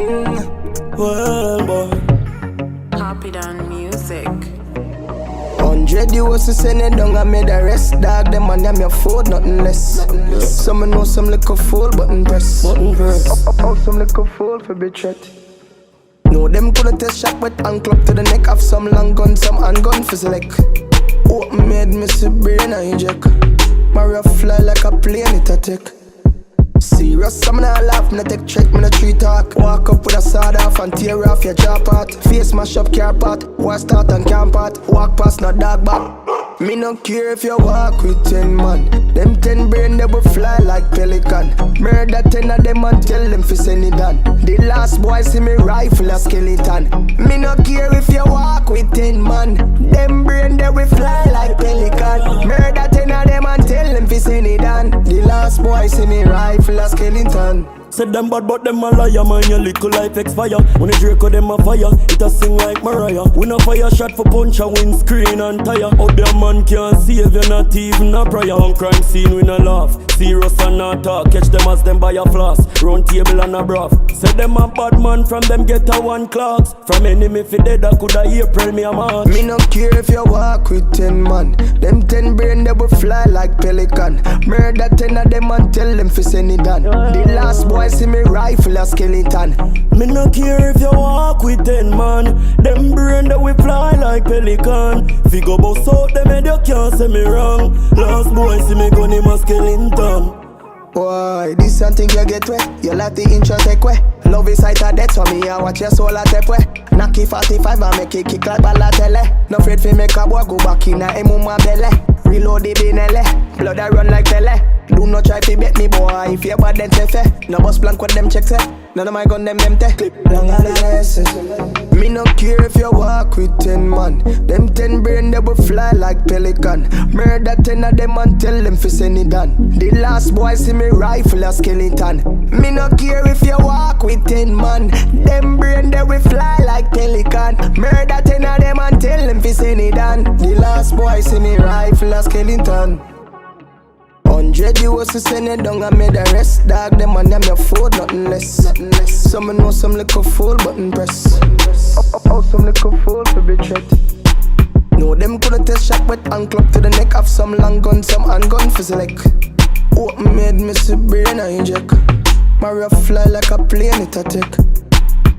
Well, boy. Happy Down Music. 100 you was to send it down, I made the rest. Dog, them man, I'm your food, nothing less. Some know some little fool, button press. Oh, some little fool for be threat. No, them couldn't test shot with ankle to the neck. Have some long gun, some handgun for select. Open made me see brain and inject. Mario fly like a plane, it a take. Serious, some not laugh, me take check, me no tree talk. Walk up with a sword off and tear off your jaw part. Face mash up car part, war start and camp part. Walk past no dog back. Me no care if you walk with 10 man. Them 10 brain they will fly like pelican. Murder 10 of them and tell them fi send it down. The last boy see me rifle a skeleton. Me no care if you walk with 10 man. Them brain they will fly like pelican. Murder 10 of them and tell them fi send it down. The last boy see me rifle a skeleton. Said them bad but them a liar, man, your little life expire. When the Draco them a fire, it a sing like Mariah. We no fire shot for punch a windscreen and tire. Out there man can't save you, not even a prayer. On crime scene we no laugh, serious and not talk. Catch them as them buy a floss, round table and a broth. Said them a bad man from them get a one clocks. From enemy fi dead I coulda April me a March. Me no care if you walk with 10 man. Them 10 brain they will fly like pelican. Murder 10 of them and tell them fi send it down. The last boy see me rifle a skeleton. Me no care if you walk with 10 man. Them brain that we fly like pelican. Figure bust out them head, you can't say me wrong. Last boy see me gun him a skeleton. Why, this something you get wet. You like the intro take way. Love is sight of death, so me I watch your soul a tap way. Knocky 45 and make it kick like Balotelli. No afraid fi make a boy go back in a mama belly. Reload the binele, blood a run like tele. Do not try to bet me boy, if you bad then tefe. No boss blank with them checks eh. None of my gun them empty. Clip long analysis. Me no care if you walk with 10 man. Them 10 brain they will fly like pelican. Murder 10 of them and tell them fi send it down. The last boy see me rifle a skeleton. Me no care if you walk with 10 man. Them brain they will fly like pelican. Murder 10 of them and tell them fi send it down. The last boy see me rifle a skeleton. 100 you was to send it down, I made the rest. Dog, them and them your food, nothing less. Some know some little fool, button press. Oh, some little fool for be threat. No, them couldn't test shot with ankle to the neck. Have some long gun, some handgun for select. Open made me see brain and inject. Mario fly like a plane, it a take.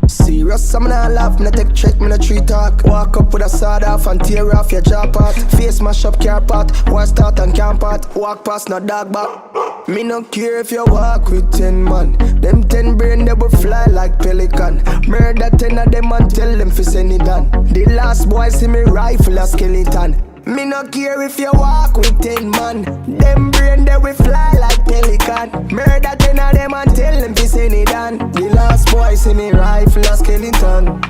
Serious, some not laugh, me take check, me no tree talk. Walk up with a sword off and tear off your jaw part. Face mash up car part, war start and camp part. Walk past no dog back. Me no care if you walk with 10 man. Them 10 brain they will fly like pelican. Murder 10 of them and tell them fi send it down. The last boy see me rifle a skeleton. Me no care if you walk with 10 man. Them brain they will fly like pelican. Murder 10 of them and tell them fi send it down. The last boy see me rifle a skeleton.